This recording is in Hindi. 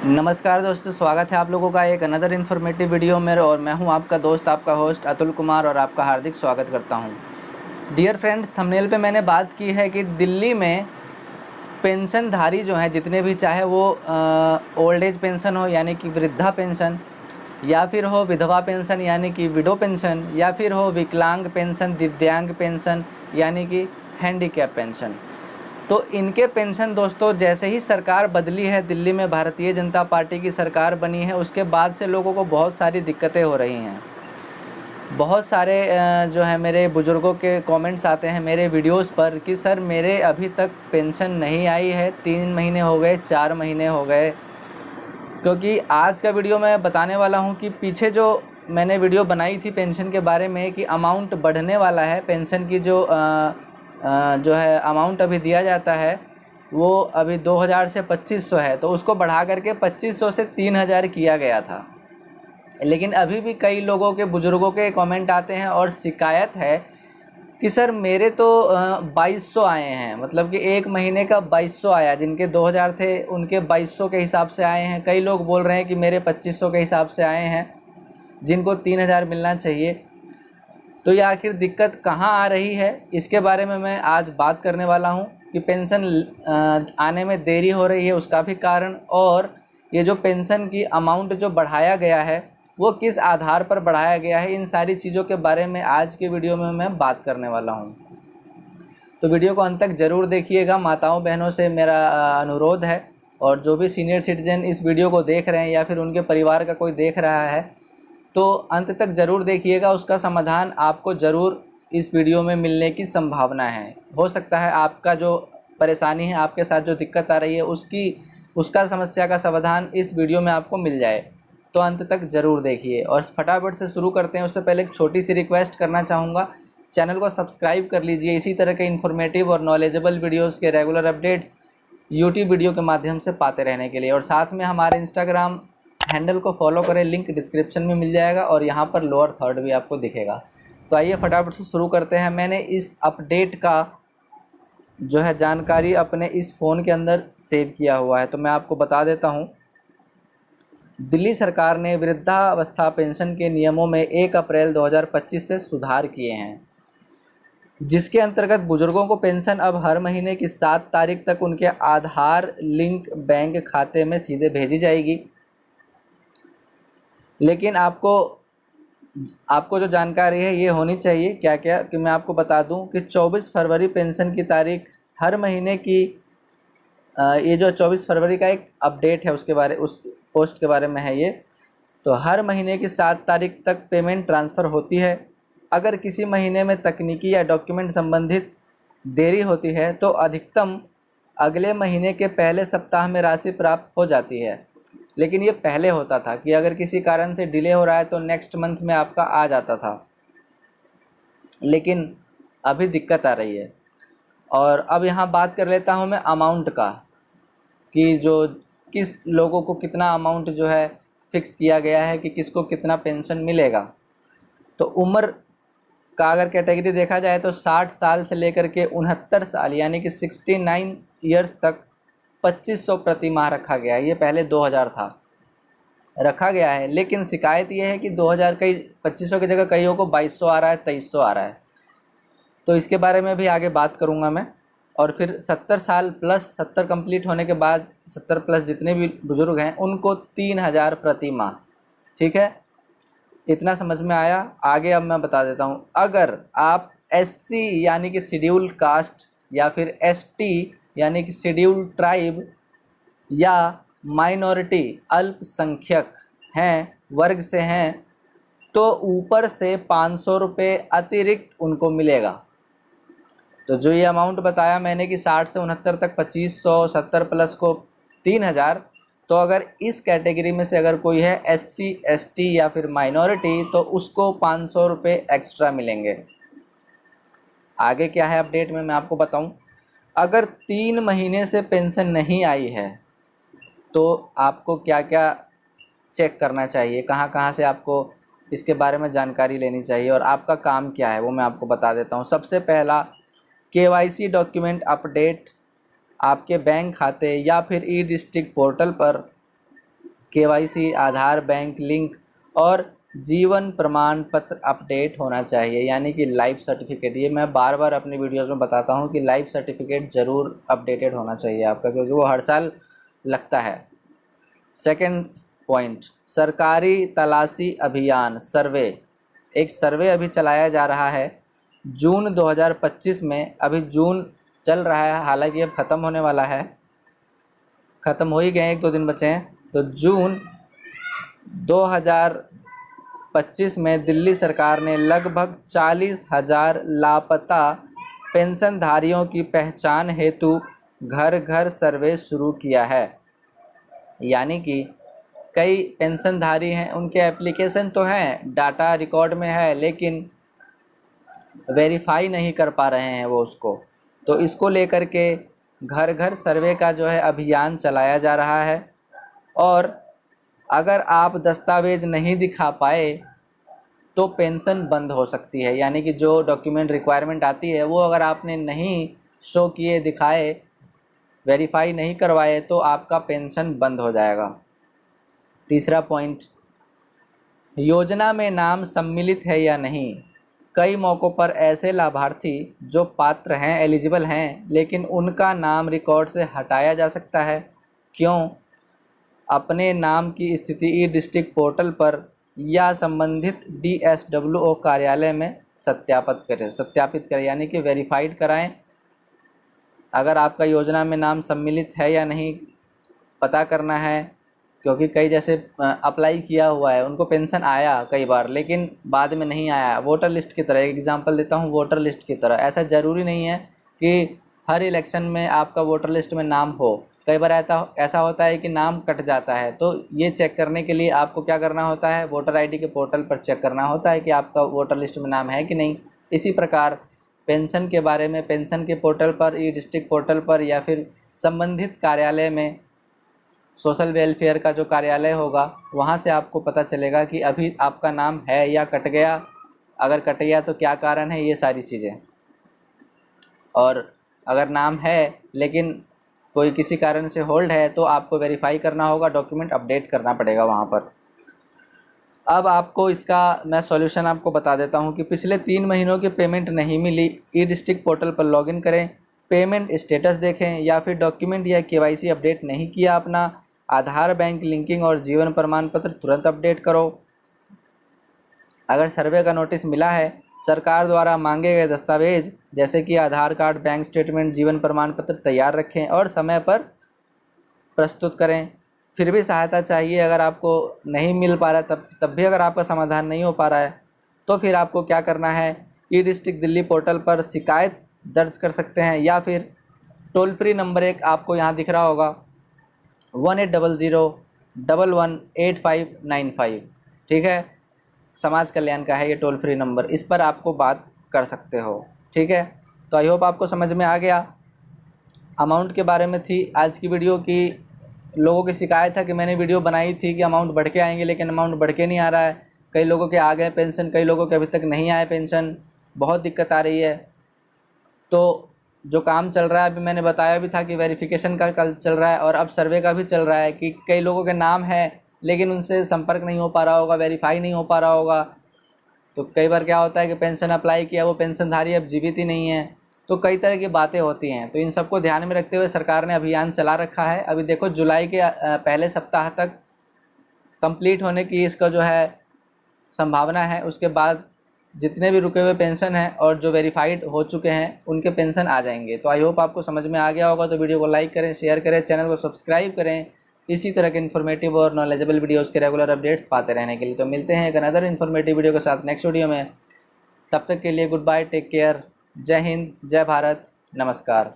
नमस्कार दोस्तों, स्वागत है आप लोगों का एक अनदर इन्फॉर्मेटिव वीडियो में। और मैं हूं आपका दोस्त, आपका होस्ट अतुल कुमार, और आपका हार्दिक स्वागत करता हूं। डियर फ्रेंड्स, थंबनेल पे मैंने बात की है कि दिल्ली में पेंशनधारी जो हैं जितने भी, चाहे वो ओल्ड एज पेंशन हो यानी कि वृद्धा पेंशन, या फिर हो विधवा पेंशन यानी कि विडो पेंशन, या फिर हो विकलांग पेंशन, दिव्यांग पेंशन यानी कि हैंडीकैप पेंशन, तो इनके पेंशन दोस्तों जैसे ही सरकार बदली है, दिल्ली में भारतीय जनता पार्टी की सरकार बनी है, उसके बाद से लोगों को बहुत सारी दिक्कतें हो रही हैं। बहुत सारे जो है मेरे बुज़ुर्गों के कमेंट्स आते हैं मेरे वीडियोस पर कि सर मेरे अभी तक पेंशन नहीं आई है, 3 महीने हो गए, 4 महीने हो गए। क्योंकि आज का वीडियो मैं बताने वाला हूं कि पीछे जो मैंने वीडियो बनाई थी पेंशन के बारे में कि अमाउंट बढ़ने वाला है, पेंशन की जो है अमाउंट अभी दिया जाता है वो अभी 2000 से 2500 है, तो उसको बढ़ा करके 2500 से 3000 किया गया था। लेकिन अभी भी कई लोगों के, बुज़ुर्गों के कमेंट आते हैं और शिकायत है कि सर मेरे तो 2200 आए हैं, मतलब कि एक महीने का 2200 आया। जिनके 2000 थे उनके 2200 के हिसाब से आए हैं। कई लोग बोल रहे हैं कि मेरे 2500 के हिसाब से आए हैं, जिनको 3000 मिलना चाहिए। तो ये आखिर दिक्कत कहाँ आ रही है, इसके बारे में मैं आज बात करने वाला हूँ कि पेंशन आने में देरी हो रही है उसका भी कारण, और ये जो पेंशन की अमाउंट जो बढ़ाया गया है वो किस आधार पर बढ़ाया गया है, इन सारी चीज़ों के बारे में आज के वीडियो में मैं बात करने वाला हूँ। तो वीडियो को अंत तक ज़रूर देखिएगा। माताओं बहनों से मेरा अनुरोध है, और जो भी सीनियर सिटीजन इस वीडियो को देख रहे हैं या फिर उनके परिवार का कोई देख रहा है, तो अंत तक ज़रूर देखिएगा। उसका समाधान आपको ज़रूर इस वीडियो में मिलने की संभावना है। हो सकता है आपका जो परेशानी है, आपके साथ जो दिक्कत आ रही है, उसका समस्या का समाधान इस वीडियो में आपको मिल जाए। तो अंत तक ज़रूर देखिए। और फटाफट से शुरू करते हैं। उससे पहले एक छोटी सी रिक्वेस्ट करना चाहूँगा, चैनल को सब्सक्राइब कर लीजिए इसी तरह के इन्फॉर्मेटिव और नॉलेजेबल वीडियोज़ के रेगुलर अपडेट्स यूट्यूब वीडियो के माध्यम से पाते रहने के लिए। और साथ में हमारे इंस्टाग्राम हैंडल को फॉलो करें, लिंक डिस्क्रिप्शन में मिल जाएगा, और यहाँ पर लोअर थर्ड भी आपको दिखेगा। तो आइए फटाफट से शुरू करते हैं। मैंने इस अपडेट का जो है जानकारी अपने इस फ़ोन के अंदर सेव किया हुआ है, तो मैं आपको बता देता हूँ। दिल्ली सरकार ने वृद्धावस्था पेंशन के नियमों में 1 अप्रैल 2025 से सुधार किए हैं, जिसके अंतर्गत बुजुर्गों को पेंशन अब हर महीने की 7 तारीख तक उनके आधार लिंक बैंक खाते में सीधे भेजी जाएगी। लेकिन आपको जो जानकारी है ये होनी चाहिए क्या क्या, कि मैं आपको बता दूं कि 24 फरवरी पेंशन की तारीख हर महीने की, ये जो 24 फरवरी का एक अपडेट है उस पोस्ट के बारे में है ये। तो हर महीने की 7 तारीख तक पेमेंट ट्रांसफ़र होती है। अगर किसी महीने में तकनीकी या डॉक्यूमेंट संबंधित देरी होती है तो अधिकतम अगले महीने के पहले सप्ताह में राशि प्राप्त हो जाती है। लेकिन ये पहले होता था कि अगर किसी कारण से डिले हो रहा है तो नेक्स्ट मंथ में आपका आ जाता था, लेकिन अभी दिक्कत आ रही है। और अब यहाँ बात कर लेता हूँ मैं अमाउंट का, कि जो किस लोगों को कितना अमाउंट जो है फिक्स किया गया है कि किसको कितना पेंशन मिलेगा। तो उम्र का अगर कैटेगरी देखा जाए तो 60 साल से लेकर के 69 साल यानी कि 69 ईयर्स तक 2500 प्रति माह रखा गया है। ये पहले 2000 था, रखा गया है। लेकिन शिकायत ये है कि 2000 कई 2500 की जगह कईयों को 2200 आ रहा है, 2300 आ रहा है। तो इसके बारे में भी आगे बात करूंगा मैं। और फिर 70 साल प्लस, 70 कंप्लीट होने के बाद 70 प्लस जितने भी बुजुर्ग हैं उनको 3000 प्रति माह। ठीक है, इतना समझ में आया। आगे अब मैं बता देता हूँ। अगर आप एससी यानी कि शेड्यूल कास्ट, या फिर एसटी यानी कि शेड्यूल ट्राइब, या माइनॉरिटी अल्पसंख्यक हैं, वर्ग से हैं, तो ऊपर से 500 रुपये अतिरिक्त उनको मिलेगा। तो जो ये अमाउंट बताया मैंने कि 60 से 69 तक 2500, 70 प्लस को 3000, तो अगर इस कैटेगरी में से अगर कोई है एससी, एसटी या फिर माइनॉरिटी, तो उसको 500 रुपये एक्स्ट्रा मिलेंगे। आगे क्या है अपडेट में मैं आपको बताऊं। अगर 3 महीने से पेंशन नहीं आई है तो आपको क्या क्या चेक करना चाहिए, कहाँ कहाँ से आपको इसके बारे में जानकारी लेनी चाहिए, और आपका काम क्या है वो मैं आपको बता देता हूँ। सबसे पहला, केवाईसी डॉक्यूमेंट अपडेट आपके बैंक खाते या फिर ई डिस्ट्रिक्ट पोर्टल पर केवाईसी, आधार, बैंक लिंक और जीवन प्रमाण पत्र अपडेट होना चाहिए, यानी कि लाइफ सर्टिफिकेट। ये मैं बार बार अपनी वीडियोस में बताता हूँ कि लाइफ सर्टिफिकेट ज़रूर अपडेटेड होना चाहिए आपका, क्योंकि वो हर साल लगता है। सेकंड पॉइंट, सरकारी तलाशी अभियान सर्वे। एक सर्वे अभी चलाया जा रहा है जून 2025 में। अभी जून चल रहा है, हालांकि अब ख़त्म होने वाला है, ख़त्म हो ही गए, 1-2 दिन बचे हैं। तो जून 2025 में दिल्ली सरकार ने लगभग 40,000 लापता पेंशनधारियों की पहचान हेतु घर घर सर्वे शुरू किया है। यानी कि कई पेंशनधारी हैं, उनके एप्लीकेशन तो हैं, डाटा रिकॉर्ड में है, लेकिन वेरीफाई नहीं कर पा रहे हैं वो उसको। तो इसको लेकर के घर घर सर्वे का जो है अभियान चलाया जा रहा है। और अगर आप दस्तावेज़ नहीं दिखा पाए तो पेंशन बंद हो सकती है, यानी कि जो डॉक्यूमेंट रिक्वायरमेंट आती है वो अगर आपने नहीं शो किए, दिखाए, वेरीफाई नहीं करवाए तो आपका पेंशन बंद हो जाएगा। तीसरा पॉइंट, योजना में नाम सम्मिलित है या नहीं। कई मौक़ों पर ऐसे लाभार्थी जो पात्र हैं, एलिजिबल हैं, लेकिन उनका नाम रिकॉर्ड से हटाया जा सकता है। क्यों? अपने नाम की स्थिति ई डिस्ट्रिक्ट पोर्टल पर या संबंधित DSWO कार्यालय में सत्यापित करें, यानी कि वेरीफाइड कराएं। अगर आपका योजना में नाम सम्मिलित है या नहीं पता करना है, क्योंकि कई जैसे अप्लाई किया हुआ है, उनको पेंशन आया कई बार, लेकिन बाद में नहीं आया। वोटर लिस्ट की तरह, एक एग्जांपल देता हूँ, वोटर लिस्ट की तरह। ऐसा ज़रूरी नहीं है कि हर इलेक्शन में आपका वोटर लिस्ट में नाम हो। कई बार ऐसा होता है कि नाम कट जाता है। तो ये चेक करने के लिए आपको क्या करना होता है, वोटर ID के पोर्टल पर चेक करना होता है कि आपका वोटर लिस्ट में नाम है कि नहीं। इसी प्रकार पेंशन के बारे में पेंशन के पोर्टल पर, ई डिस्ट्रिक्ट पोर्टल पर, या फिर संबंधित कार्यालय में, सोशल वेलफेयर का जो कार्यालय होगा वहाँ से आपको पता चलेगा कि अभी आपका नाम है या कट गया। अगर कट गया तो क्या कारण है, ये सारी चीज़ें। और अगर नाम है लेकिन कोई किसी कारण से होल्ड है तो आपको वेरीफाई करना होगा, डॉक्यूमेंट अपडेट करना पड़ेगा वहाँ पर। अब आपको इसका मैं सॉल्यूशन आपको बता देता हूँ कि पिछले 3 महीनों की पेमेंट नहीं मिली, ई डिस्ट्रिक्ट पोर्टल पर लॉगिन करें, पेमेंट स्टेटस देखें, या फिर डॉक्यूमेंट या KYC अपडेट नहीं किया अपना, आधार, बैंक लिंकिंग और जीवन प्रमाण पत्र तुरंत अपडेट करो। अगर सर्वे का नोटिस मिला है, सरकार द्वारा मांगे गए दस्तावेज जैसे कि आधार कार्ड, बैंक स्टेटमेंट, जीवन प्रमाण पत्र तैयार रखें और समय पर प्रस्तुत करें। फिर भी सहायता चाहिए, अगर आपको नहीं मिल पा रहा है तब भी अगर आपका समाधान नहीं हो पा रहा है तो फिर आपको क्या करना है, ई डिस्ट्रिक्ट दिल्ली पोर्टल पर शिकायत दर्ज कर सकते हैं, या फिर टोल फ्री नंबर एक आपको यहाँ दिख रहा होगा 1800-118595, ठीक है, समाज कल्याण का है ये टोल फ्री नंबर। इस पर आपको बात कर सकते हो, ठीक है। तो आई होप आपको समझ में आ गया। अमाउंट के बारे में थी आज की वीडियो की लोगों की शिकायत है कि मैंने वीडियो बनाई थी कि अमाउंट बढ़ के आएंगे, लेकिन अमाउंट बढ़ के नहीं आ रहा है। कई लोगों के आ गए पेंशन, कई लोगों के अभी तक नहीं आए पेंशन, बहुत दिक्कत आ रही है। तो जो काम चल रहा है, अभी मैंने बताया भी था कि वेरिफिकेशन का कल चल रहा है और अब सर्वे का भी चल रहा है कि कई लोगों के नाम है लेकिन उनसे संपर्क नहीं हो पा रहा होगा, वेरीफाई नहीं हो पा रहा होगा। तो कई बार क्या होता है कि पेंशन अप्लाई किया, वो पेंशनधारी अब जीवित ही नहीं है। तो कई तरह की बातें होती हैं। तो इन सबको ध्यान में रखते हुए सरकार ने अभियान चला रखा है। अभी देखो जुलाई के पहले सप्ताह तक कंप्लीट होने की इसका जो है संभावना है। उसके बाद जितने भी रुके हुए पेंशन हैं और जो वेरीफाइड हो चुके हैं उनके पेंशन आ जाएंगे। तो आई होप आपको समझ में आ गया होगा। तो वीडियो को लाइक करें, शेयर करें, चैनल को सब्सक्राइब करें इसी तरह के इन्फॉर्मेटिव और नॉलेजेबल वीडियोस के रेगुलर अपडेट्स पाते रहने के लिए। तो मिलते हैं एक अनदर इन्फॉर्मेटिव वीडियो के साथ नेक्स्ट वीडियो में। तब तक के लिए गुड बाय, टेक केयर, जय हिंद, जय भारत, नमस्कार।